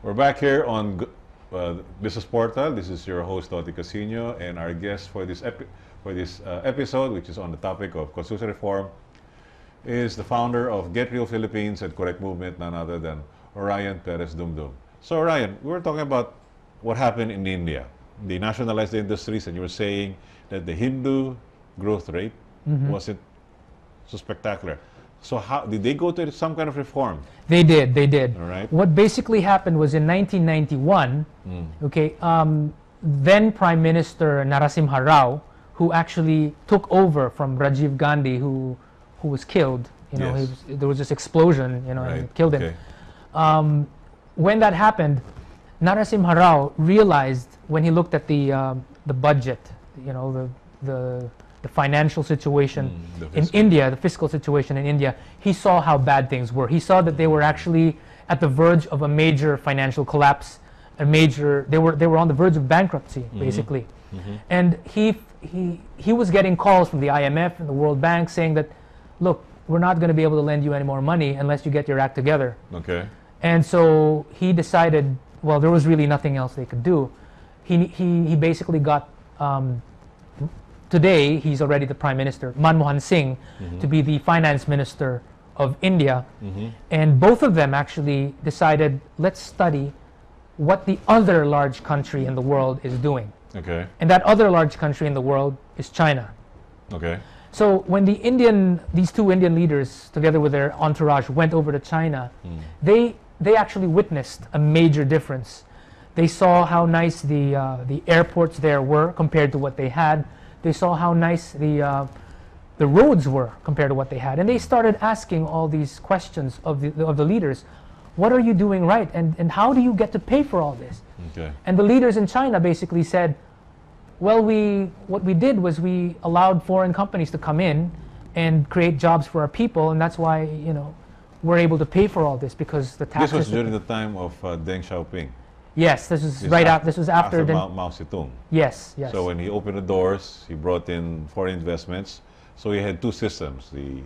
We're back here on Business Portal. This is your host, Toti Casino, and our guest for this episode, which is on the topic of constitutional reform, is the founder of Get Real Philippines and Correct Movement, none other than Orion Perez Dumdum. So, Orion, we were talking about what happened in India. They nationalized the industries, and you were saying that the Hindu growth rate wasn't so spectacular. So how did they go to some kind of reform? They did. All right. What basically happened was in 1991, then Prime Minister Narasimha Rao, who actually took over from Rajiv Gandhi, who was killed. You know, Yes. there was this explosion, and it killed him. When that happened, Narasimha Rao realized when he looked at the budget, the financial situation in India, the fiscal situation in India, he saw how bad things were. He saw that they were actually at the verge of a major financial collapse, they were on the verge of bankruptcy, basically. And he was getting calls from the IMF and the World Bank saying that, look, we're not going to be able to lend you any more money unless you get your act together. Okay. And so he decided, well, there was really nothing else they could do. He basically got, today he's already the Prime Minister, Manmohan Singh, to be the Finance Minister of India. And both of them actually decided, let's study what the other large country in the world is doing. Okay. And that other large country in the world is China. Okay. So when these two Indian leaders, together with their entourage, went over to China, they actually witnessed a major difference. They saw how nice the airports there were compared to what they had. They saw how nice the roads were compared to what they had, and they started asking all these questions of the leaders. What are you doing right, and how do you get to pay for all this? Okay. And the leaders in China basically said, well, what we did was we allowed foreign companies to come in and create jobs for our people, and that's why we're able to pay for all this, because the taxes. This was during the time of Deng Xiaoping. Yes, this was this was after Mao Zedong. Yes. So when he opened the doors, he brought in foreign investments. So he had two systems, the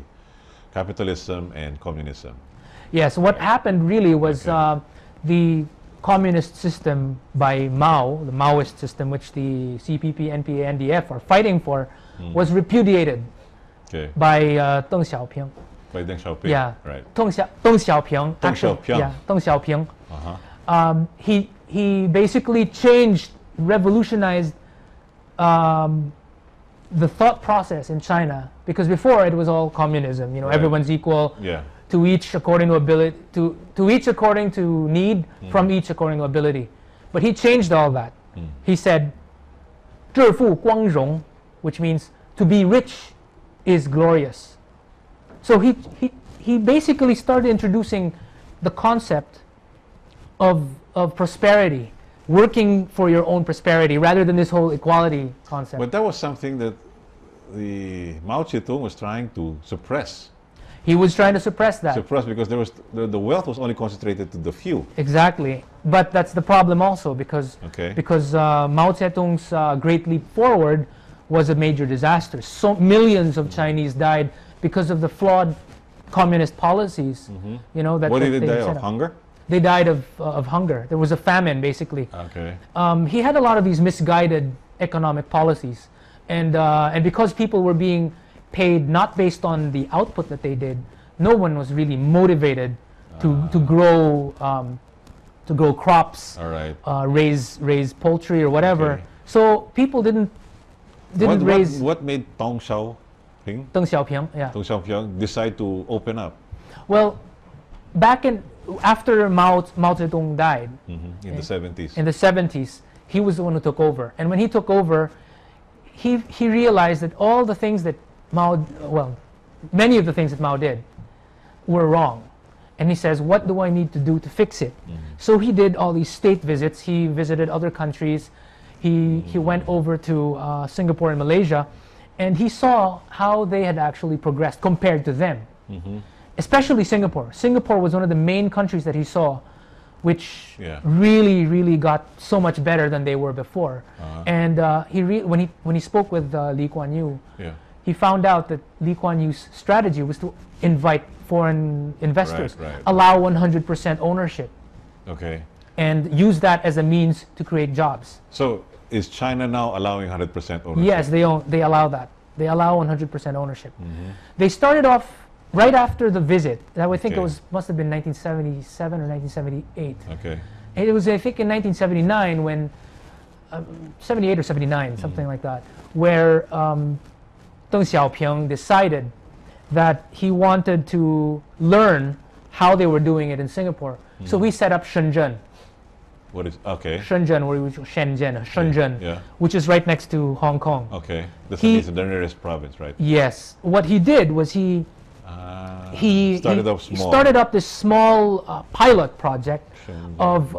capitalism and communism. Yes, what happened really was the communist system by Mao, the Maoist system, which the CPP, NPA, NDF are fighting for, was repudiated by Deng Xiaoping. By Deng Xiaoping, yeah, right. Deng Xiaoping. Deng Xiaoping. Yeah, Deng Xiaoping. He basically revolutionized the thought process in China, because before it was all communism. Everyone's equal. Yeah. To each according to ability, to each according to need, from each according to ability. But he changed all that. He said, 致富光荣, which means to be rich is glorious. So he basically started introducing the concept of prosperity, working for your own prosperity, rather than this whole equality concept. But that was something that the Mao Zedong was trying to suppress. He was trying to suppress that. Suppress, because there was the wealth was only concentrated to the few. Exactly, but that's the problem also, because Mao Zedong's Great Leap Forward was a major disaster. So millions of Chinese died because of the flawed communist policies. What did they die of? Hunger? They died of hunger. There was a famine, basically. Okay. He had a lot of these misguided economic policies, and because people were being paid not based on the output that they did, no one was really motivated to grow crops, raise poultry or whatever. Okay. So people didn't raise. What made Deng Xiaoping decide to open up? Well, after Mao Zedong died in the 70s. In the 70s, he was the one who took over, and when he took over, he realized that all the things that many of the things that Mao did were wrong. And he says, what do I need to do to fix it? So he did all these state visits. He visited other countries. He went over to Singapore and Malaysia, and he saw how they had actually progressed compared to them. Especially Singapore. Singapore was one of the main countries that he saw, which really, really got so much better than they were before. And when he spoke with Lee Kuan Yew, he found out that Lee Kuan Yew's strategy was to invite foreign investors, allow 100% ownership. Okay. and use that as a means to create jobs. So is China now allowing 100% ownership? Yes, they allow that. They allow 100% ownership. They started off right after the visit. I would think it must have been 1977 or 1978. Okay. And it was, I think, in 1979 when 78 or 79, something like that, where Deng Xiaoping decided that he wanted to learn how they were doing it in Singapore. So we set up Shenzhen. What is Shenzhen, Shenzhen, yeah. which is right next to Hong Kong. Okay, that's the nearest province, right? Yes. What he did was he started up this small pilot project of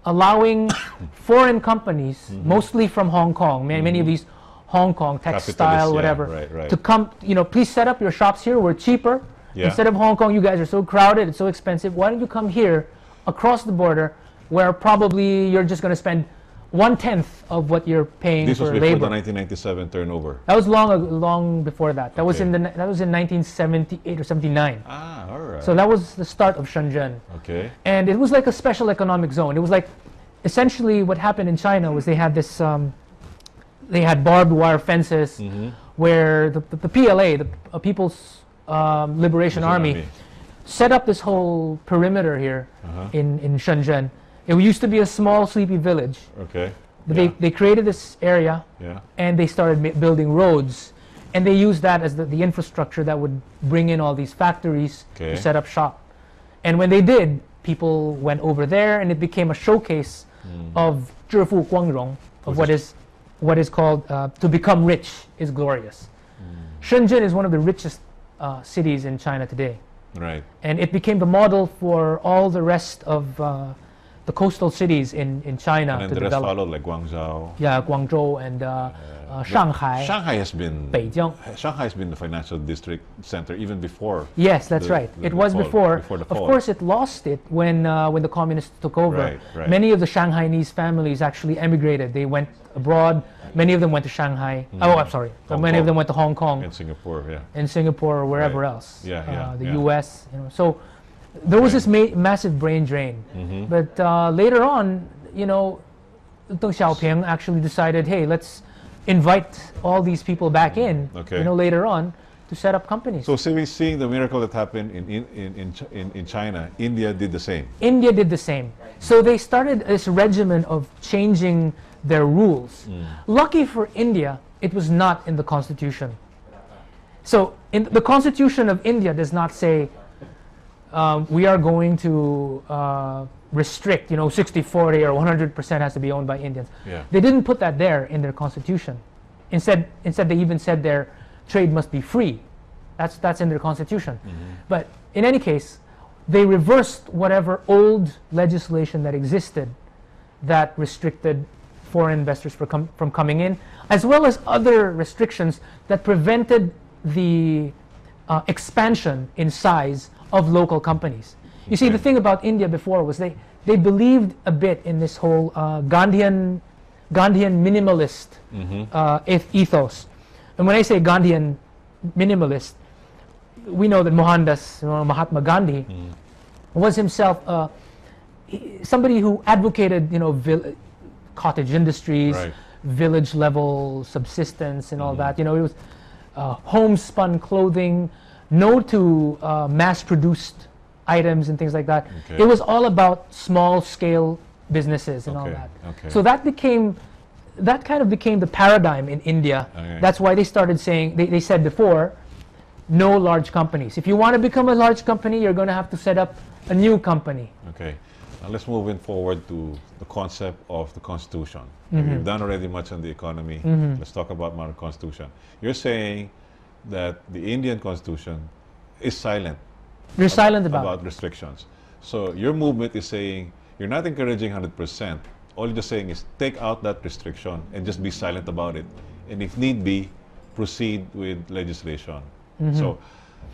allowing foreign companies, mostly from Hong Kong, many of these Hong Kong textile, whatever, to come. Please set up your shops here. We're cheaper. Instead of Hong Kong, you guys are so crowded, it's so expensive. Why don't you come here across the border, where probably you're just going to spend 1/10 of what you're paying this for was before labor. the 1997 turnover. That was long before that. That was in 1978 or 79. Ah, all right. So that was the start of Shenzhen. Okay. And it was like a special economic zone. It was like, essentially what happened in China was they had this, they had barbed wire fences where the PLA, the People's Liberation Army, set up this whole perimeter here in Shenzhen. It used to be a small, sleepy village. Okay. But they created this area, and they started building roads, and they used that as the infrastructure that would bring in all these factories to set up shop. And when they did, people went over there, and it became a showcase of 致富光荣, of what is called to become rich is glorious. Shenzhen is one of the richest cities in China today. Right. And it became the model for all the rest of the coastal cities in China and then to the rest develop. followed, like Guangzhou. Yeah, Guangzhou and Shanghai. Shanghai has been Beijing. Shanghai has been the financial district center even before. Yes, that's right. It was before. The fall. Of course, it lost it when the communists took over. Right. Many of the Shanghainese families actually emigrated. They went abroad. Many of them went to Shanghai. Oh, I'm sorry. Many of them went to Hong Kong. And Singapore, In Singapore or wherever else. The U.S. So there was this massive brain drain. But later on, Deng Xiaoping actually decided, hey, let's invite all these people back in. Later on, to set up companies. So seeing the miracle that happened in China, India did the same. India did the same. So they started this regimen of changing their rules. Lucky for India, it was not in the constitution. So the constitution of India does not say we are going to restrict, 60-40 or 100% has to be owned by Indians. They didn't put that there in their constitution. Instead they even said their trade must be free. That's in their constitution. But in any case, they reversed whatever old legislation that existed that restricted foreign investors from coming in, as well as other restrictions that prevented the expansion in size of local companies. You see, the thing about India before was they believed a bit in this whole Gandhian minimalist ethos. And when I say Gandhian minimalist, we know that Mahatma Gandhi was himself somebody who advocated, cottage industries, village level subsistence and all that. It was homespun clothing, no to mass-produced items and things like that. It was all about small-scale businesses and all that. So that kind of became the paradigm in India. That's why they started saying, they said before, no large companies. If you want to become a large company, you're going to have to set up a new company. Okay. Now let's move forward to the concept of the Constitution. We've done already much on the economy. Let's talk about modern Constitution. You're saying that the Indian Constitution is silent. You're silent about restrictions. So your movement is saying you're not encouraging 100%. All you're just saying is take out that restriction and just be silent about it. And if need be, proceed with legislation. So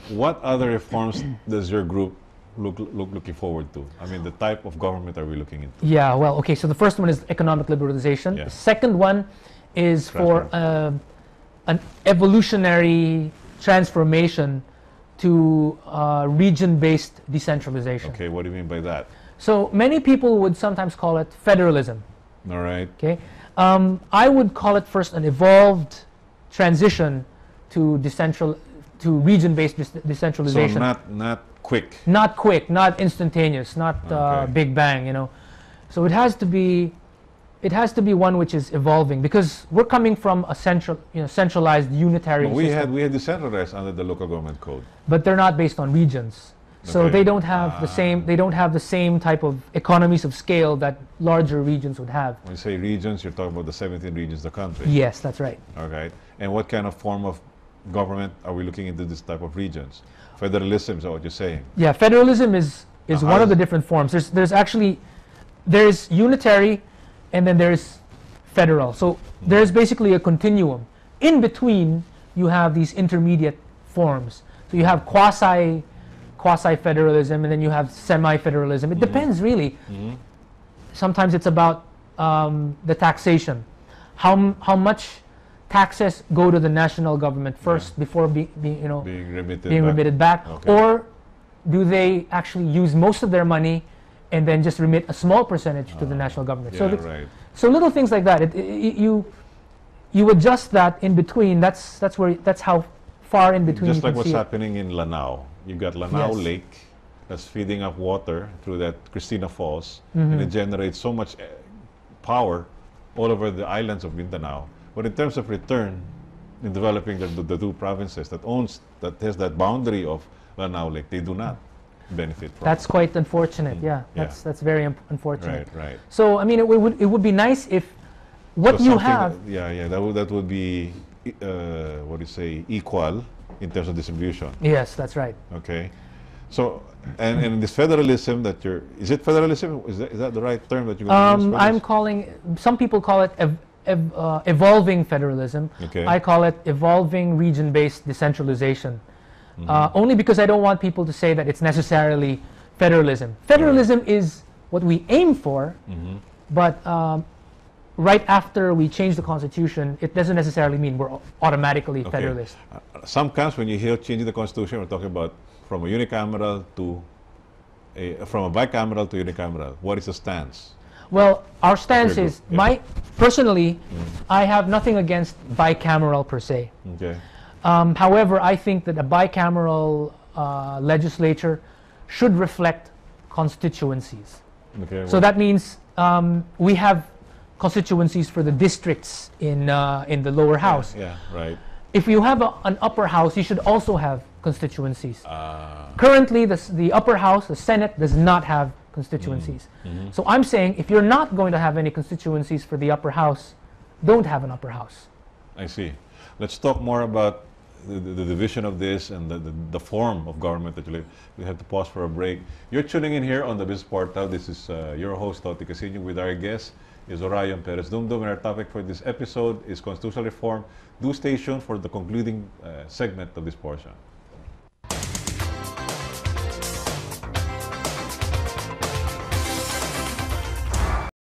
what other reforms does your group looking forward to? I mean, the type of government are we looking into? Yeah, well, okay, so the first one is economic liberalization. The second one is for an evolutionary transformation to region-based decentralization. Okay, what do you mean by that? So many people would sometimes call it federalism. All right. Okay, I would call it first an evolved transition to region-based decentralization. So not quick. Not quick, not instantaneous, not Okay. big bang. So it has to be one which is evolving, because we're coming from a centralized unitary But we system. had decentralized under the local government code. But they're not based on regions. So Okay. they don't have the same type of economies of scale that larger regions would have. When you say regions, you're talking about the 17 regions of the country. Yes, that's right. Okay. And what kind of form of government are we looking into this type of regions? Federalism is what you're saying. Yeah, federalism is How one of is- the different forms. There's unitary, and then there's federal. So there's basically a continuum. In between, you have these intermediate forms. So you have quasi-federalism, and then you have semi-federalism. It depends, really. Mhm. Sometimes it's about the taxation. How much taxes go to the national government first before being remitted back, Okay. or do they actually use most of their money and then just remit a small percentage to the national government? Yeah, right. So little things like that. You adjust that in between. That's how far in between Just you like can what's see it. happening in Lanao. You've got Lanao Yes. Lake that's feeding up water through that Cristina Falls, Mm-hmm. and it generates so much power all over the islands of Mindanao. But in terms of return, in developing the two provinces that has that boundary of Lanao Lake, they do not benefit from. That's quite unfortunate. Yeah, Yeah. that's very unfortunate. right. So I mean, it would be nice if what So you something have. that would be what do you say, equal in terms of distribution. Yes, that's right. Okay, so and this federalism is it federalism? Is that the right term that you're going to use for this? Some people call it evolving federalism. Okay. I call it evolving region-based decentralization. Only because I don't want people to say that it's necessarily federalism. Federalism is what we aim for, but right after we change the constitution, it doesn't necessarily mean we're automatically Okay. federalist. Sometimes when you hear changing the constitution, we're talking about from a bicameral to unicameral. What is the stance? Well, our stance Okay, is, good. Yeah. personally, I have nothing against bicameral per se. Okay. However, I think that a bicameral legislature should reflect constituencies. Okay. So that means we have constituencies for the districts in the lower house. Yeah, right. If you have an upper house, you should also have constituencies. Ah. Currently, the upper house, the Senate, does not have constituencies. So I'm saying, if you're not going to have any constituencies for the upper house, don't have an upper house. I see. Let's talk more about the division of this and the form of government that you live. We have to pause for a break. You're tuning in here on the Business Portal. This is your host, Toti Casino, with our guest is Orion Perez Dumdum, and our topic for this episode is constitutional reform. Do stay tuned for the concluding segment of this portion.